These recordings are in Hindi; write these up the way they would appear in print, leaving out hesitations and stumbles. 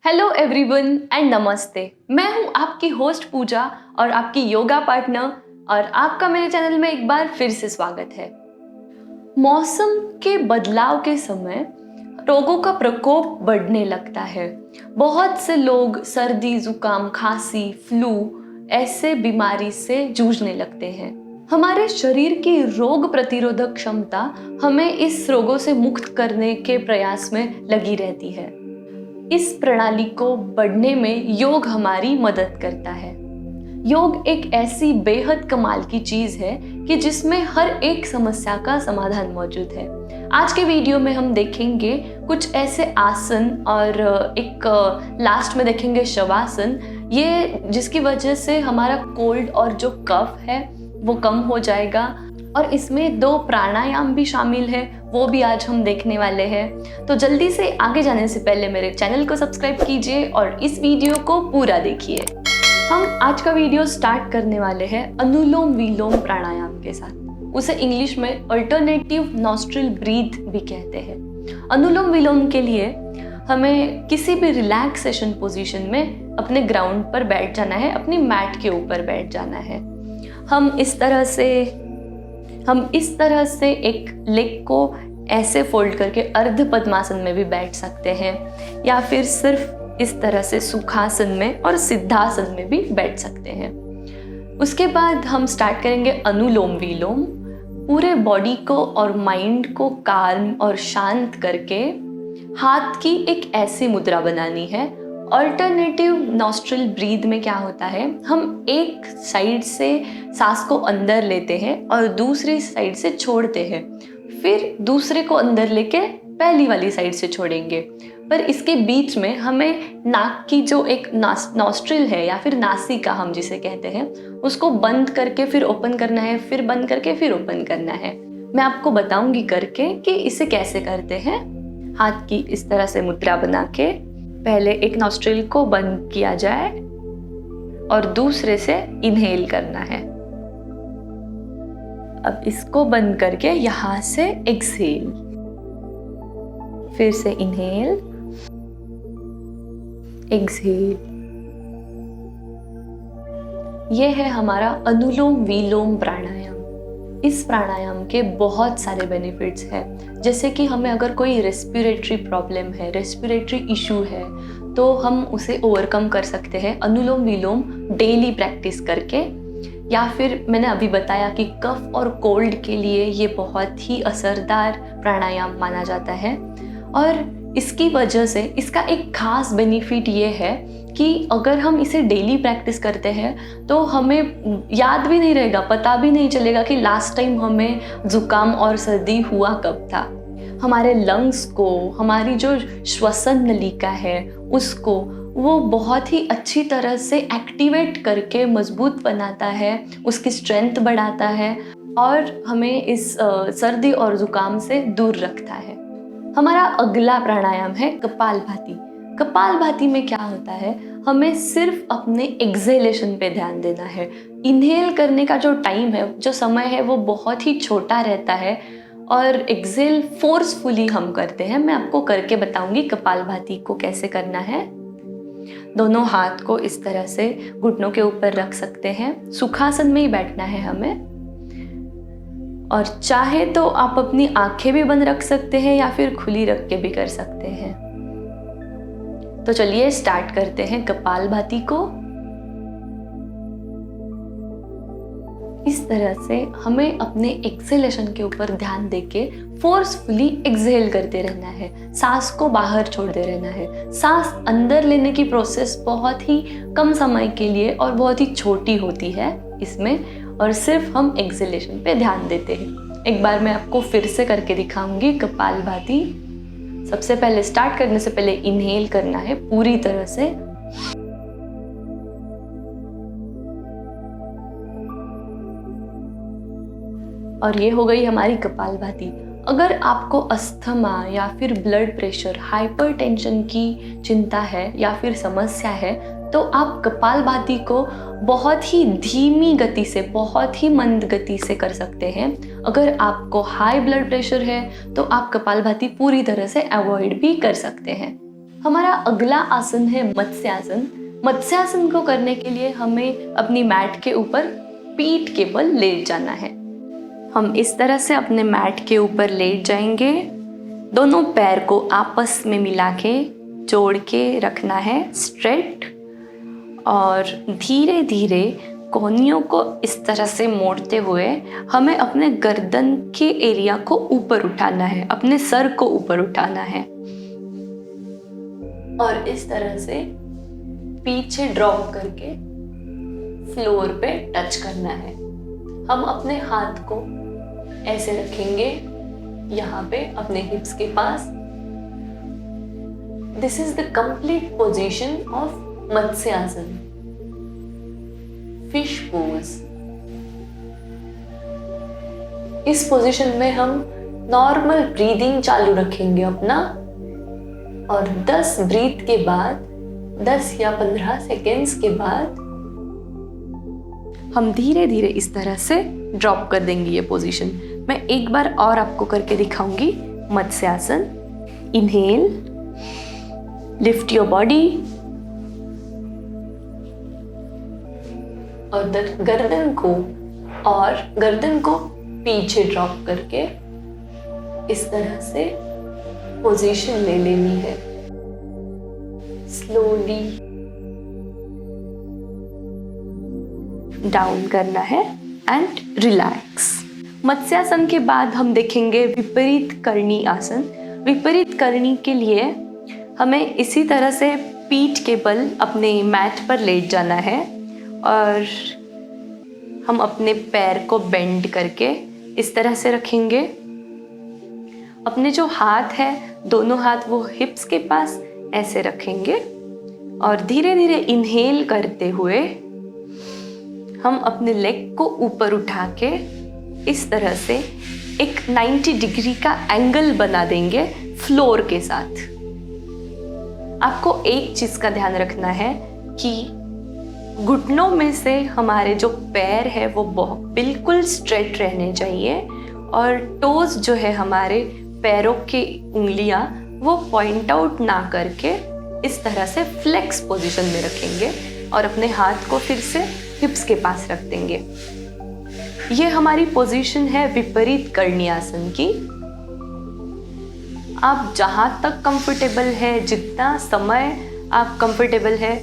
हेलो एवरीवन एंड नमस्ते। मैं हूं आपकी होस्ट पूजा और आपकी योगा पार्टनर, और आपका मेरे चैनल में एक बार फिर से स्वागत है। मौसम के बदलाव के समय रोगों का प्रकोप बढ़ने लगता है। बहुत से लोग सर्दी, जुकाम, खांसी, फ्लू ऐसे बीमारी से जूझने लगते हैं। हमारे शरीर की रोग प्रतिरोधक क्षमता हमें इस रोगों से मुक्त करने के प्रयास में लगी रहती है। इस प्रणाली को बढ़ने में योग हमारी मदद करता है। योग एक ऐसी बेहद कमाल की चीज है कि जिसमें हर एक समस्या का समाधान मौजूद है। आज के वीडियो में हम देखेंगे कुछ ऐसे आसन और एक लास्ट में देखेंगे शवासन, ये जिसकी वजह से हमारा कोल्ड और जो कफ है वो कम हो जाएगा। और इसमें 2 प्राणायाम भी शामिल है, वो भी आज हम देखने वाले हैं। तो जल्दी से आगे जाने से पहले मेरे चैनल को सब्सक्राइब कीजिए और इस वीडियो को पूरा देखिए। हम आज का वीडियो स्टार्ट करने वाले हैं अनुलोम विलोम प्राणायाम के साथ। उसे इंग्लिश में अल्टरनेटिव नॉस्ट्रिल ब्रीथ भी कहते हैं। अनुलोम विलोम के लिए हमें किसी भी रिलैक्सेशन पोजीशन में अपने ग्राउंड पर बैठ जाना है, अपनी मैट के ऊपर बैठ जाना है। हम इस तरह से एक लेग को ऐसे फोल्ड करके अर्ध पद्मासन में भी बैठ सकते हैं, या फिर सिर्फ इस तरह से सुखासन में और सिद्धासन में भी बैठ सकते हैं। उसके बाद हम स्टार्ट करेंगे अनुलोम विलोम। पूरे बॉडी को और माइंड को काल्म और शांत करके हाथ की एक ऐसी मुद्रा बनानी है। अल्टरनेटिव नॉस्ट्रिल ब्रीथ में क्या होता है, हम एक साइड से सांस को अंदर लेते हैं और दूसरी साइड से छोड़ते हैं, फिर दूसरे को अंदर लेके पहली वाली साइड से छोड़ेंगे। पर इसके बीच में हमें नाक की जो एक नॉस्ट्रिल है या फिर नासिका हम जिसे कहते हैं, उसको बंद करके फिर ओपन करना है, फिर बंद करके फिर ओपन करना है। मैं आपको बताऊंगी करके कि इसे कैसे करते हैं। हाथ की इस तरह से मुद्रा बना के पहले एक नॉस्ट्रिल को बंद किया जाए और दूसरे से इनहेल करना है। अब इसको बंद करके यहां से एक्सहेल, फिर से इनहेल, एक्सहेल। यह है हमारा अनुलोम विलोम प्राणायाम। इस प्राणायाम के बहुत सारे बेनिफिट्स हैं, जैसे कि हमें अगर कोई रेस्पिरेटरी प्रॉब्लम है, रेस्पिरेटरी इशू है, तो हम उसे ओवरकम कर सकते हैं अनुलोम विलोम डेली प्रैक्टिस करके। या फिर मैंने अभी बताया कि कफ और कोल्ड के लिए ये बहुत ही असरदार प्राणायाम माना जाता है। और इसकी वजह से इसका एक खास बेनिफिट ये है कि अगर हम इसे डेली प्रैक्टिस करते हैं तो हमें याद भी नहीं रहेगा, पता भी नहीं चलेगा कि लास्ट टाइम हमें जुकाम और सर्दी हुआ कब था। हमारे लंग्स को, हमारी जो श्वसन नलिका है उसको वो बहुत ही अच्छी तरह से एक्टिवेट करके मजबूत बनाता है, उसकी स्ट्रेंथ बढ़ाता है और हमें इस सर्दी और जुकाम से दूर रखता है। हमारा अगला प्राणायाम है कपालभाति। कपालभाति में क्या होता है, हमें सिर्फ अपने एक्सहेलेशन पे ध्यान देना है। इनहेल करने का जो टाइम है, जो समय है, वो बहुत ही छोटा रहता है और एक्सहेल फोर्सफुली हम करते हैं। मैं आपको करके बताऊंगी कपालभाति को कैसे करना है। दोनों हाथ को इस तरह से घुटनों के ऊपर रख सकते हैं। सुखासन में ही बैठना है हमें, और चाहे तो आप अपनी आंखें भी बंद रख सकते हैं या फिर खुली रख के भी कर सकते हैं। तो चलिए स्टार्ट करते हैं कपालभाति को। इस तरह से हमें अपने एक्सहेलेशन के ऊपर ध्यान देके फोर्सफुली एक्सहेल करते रहना है, सांस को बाहर छोड़ते रहना है। सांस अंदर लेने की प्रोसेस बहुत ही कम समय के लिए और बहुत ही छोटी होती है इसमें, और सिर्फ हम एक्सहेलेशन पे ध्यान देते हैं। एक बार मैं आपको फिर से करके दिखाऊंगी कपालभाति। सबसे पहले स्टार्ट करने से पहले इनहेल करना है पूरी तरह से, और ये हो गई हमारी कपालभाति। अगर आपको अस्थमा या फिर ब्लड प्रेशर, हाइपरटेंशन की चिंता है या फिर समस्या है, तो आप कपालभाति को बहुत ही धीमी गति से, बहुत ही मंद गति से कर सकते हैं। अगर आपको हाई ब्लड प्रेशर है तो आप कपालभाति पूरी तरह से अवॉइड भी कर सकते हैं। हमारा अगला आसन है मत्स्यासन। मत्स्यासन को करने के लिए हमें अपनी मैट के ऊपर पीठ के बल लेट जाना है। हम इस तरह से अपने मैट के ऊपर लेट जाएंगे। दोनों पैर को आपस में मिला के जोड़ के रखना है स्ट्रेट, और धीरे धीरे कोहनियों को इस तरह से मोड़ते हुए हमें अपने गर्दन के एरिया को ऊपर उठाना है, अपने सर को ऊपर उठाना है और इस तरह से पीछे ड्रॉप करके फ्लोर पे टच करना है। हम अपने हाथ को ऐसे रखेंगे यहाँ पे अपने हिप्स के पास। This is the complete position of matsyasana, fish pose. इस पोजीशन में हम नॉर्मल ब्रीदिंग चालू रखेंगे अपना, और 10 ब्रीथ के बाद 10 या 15 सेकेंड्स के बाद हम धीरे धीरे इस तरह से ड्रॉप कर देंगे ये पोजीशन। मैं एक बार और आपको करके दिखाऊंगी matsyasana. Inhale, lift your body और गर्दन को पीछे ड्रॉप करके इस तरह से पोजीशन ले लेनी है। स्लोली डाउन करना है एंड रिलैक्स। मत्स्यासन के बाद हम देखेंगे विपरीत करणी आसन। विपरीत करणी के लिए हमें इसी तरह से पीठ के बल अपने मैट पर लेट जाना है और हम अपने पैर को बेंड करके इस तरह से रखेंगे। अपने जो हाथ है, दोनों हाथ वो हिप्स के पास ऐसे रखेंगे और धीरे धीरे इनहेल करते हुए हम अपने लेग को ऊपर उठा के इस तरह से एक 90 डिग्री का एंगल बना देंगे फ्लोर के साथ। आपको एक चीज का ध्यान रखना है कि घुटनों में से हमारे जो पैर है वो बिल्कुल स्ट्रेट रहने चाहिए और टोज जो है हमारे पैरों की उंगलियां वो पॉइंट आउट ना करके इस तरह से फ्लेक्स पोजीशन में रखेंगे और अपने हाथ को फिर से हिप्स के पास रख देंगे। ये हमारी पोजीशन है विपरीत करणी आसन की। आप जहां तक कंफर्टेबल है, जितना समय आप कंफर्टेबल है,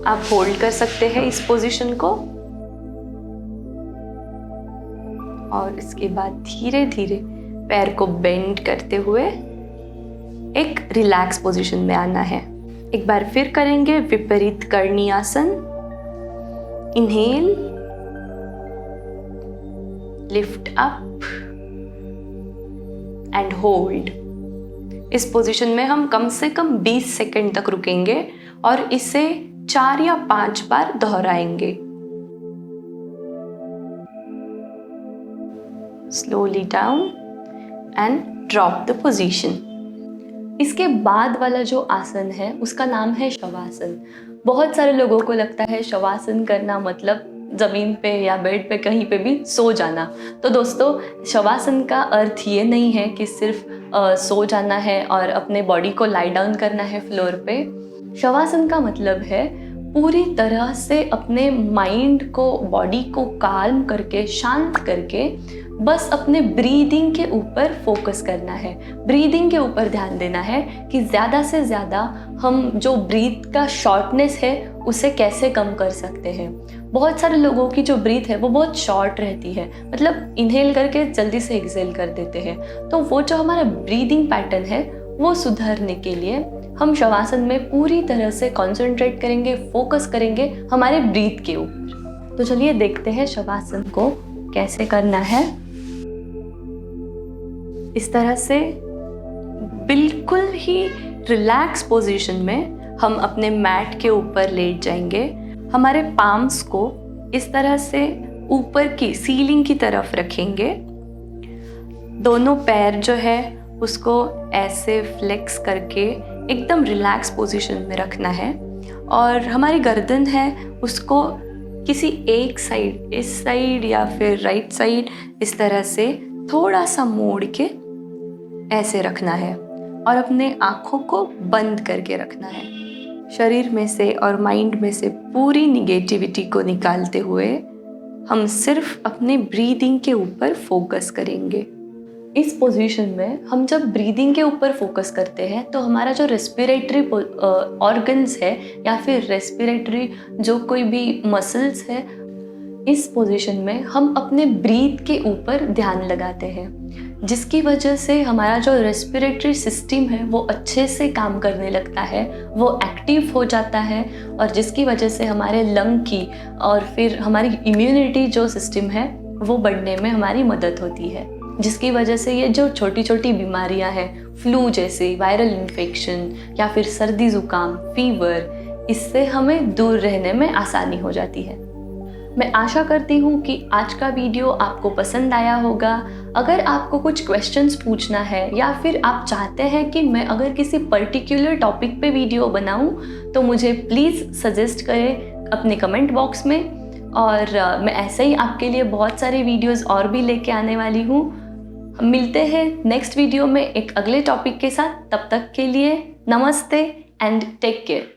आप होल्ड कर सकते हैं इस पोजीशन को और इसके बाद धीरे धीरे पैर को बेंड करते हुए एक रिलैक्स पोजीशन में आना है। एक बार फिर करेंगे विपरीत करणी आसन। Inhale, lift up and hold. इस पोजीशन में हम कम से कम 20 सेकंड तक रुकेंगे और इसे 4 या 5 बार दोहराएंगे। Slowly down and drop the position. इसके बाद वाला जो आसन है उसका नाम है शवासन। बहुत सारे लोगों को लगता है शवासन करना मतलब ज़मीन पे या बेड पे कहीं पे भी सो जाना। तो दोस्तों, शवासन का अर्थ ये नहीं है कि सिर्फ सो जाना है और अपने बॉडी को लाई डाउन करना है फ्लोर पे। शवासन का मतलब है पूरी तरह से अपने माइंड को, बॉडी को काल्म करके, शांत करके बस अपने ब्रीदिंग के ऊपर फोकस करना है। ब्रीदिंग के ऊपर ध्यान देना है कि ज़्यादा से ज़्यादा हम जो ब्रीथ का शॉर्टनेस है उसे कैसे कम कर सकते हैं। बहुत सारे लोगों की जो ब्रीथ है वो बहुत शॉर्ट रहती है, मतलब इनहेल करके जल्दी से एक्सहेल कर देते हैं। तो वो जो हमारा ब्रीदिंग पैटर्न है वो सुधारने के लिए हम शवासन में पूरी तरह से कंसंट्रेट करेंगे, फोकस करेंगे हमारे ब्रीथ के ऊपर। तो चलिए देखते हैं शवासन को कैसे करना है। इस तरह से बिल्कुल ही रिलैक्स पोजीशन में हम अपने मैट के ऊपर लेट जाएंगे। हमारे पाम्स को इस तरह से ऊपर की सीलिंग की तरफ रखेंगे। दोनों पैर जो है उसको ऐसे फ्लेक्स करके एकदम रिलैक्स पोजीशन में रखना है और हमारी गर्दन है उसको किसी एक साइड, इस साइड या फिर राइट साइड, इस तरह से थोड़ा सा मोड़ के ऐसे रखना है। और अपने आँखों को बंद करके रखना है। शरीर में से और माइंड में से पूरी निगेटिविटी को निकालते हुए हम सिर्फ अपने ब्रीदिंग के ऊपर फोकस करेंगे। इस पोजीशन में हम जब ब्रीदिंग के ऊपर फोकस करते हैं तो हमारा जो रेस्पिरेटरी ऑर्गन्स है या फिर रेस्पिरेटरी जो कोई भी मसल्स है, इस पोजीशन में हम अपने ब्रीथ के ऊपर ध्यान लगाते हैं, जिसकी वजह से हमारा जो रेस्पिरेटरी सिस्टम है वो अच्छे से काम करने लगता है, वो एक्टिव हो जाता है और जिसकी वजह से हमारे लंग की और फिर हमारी इम्यूनिटी जो सिस्टम है वो बढ़ने में हमारी मदद होती है, जिसकी वजह से ये जो छोटी छोटी बीमारियां हैं, फ्लू जैसे वायरल इन्फेक्शन या फिर सर्दी ज़ुकाम, फीवर, इससे हमें दूर रहने में आसानी हो जाती है। मैं आशा करती हूँ कि आज का वीडियो आपको पसंद आया होगा। अगर आपको कुछ क्वेश्चंस पूछना है या फिर आप चाहते हैं कि मैं अगर किसी पर्टिकुलर टॉपिक पे वीडियो बनाऊँ तो मुझे प्लीज़ सजेस्ट करें अपने कमेंट बॉक्स में, और मैं ऐसे ही आपके लिए बहुत सारे वीडियोस और भी लेके आने वाली हूँ। हम मिलते हैं नेक्स्ट वीडियो में एक अगले टॉपिक के साथ। तब तक के लिए नमस्ते एंड टेक केयर।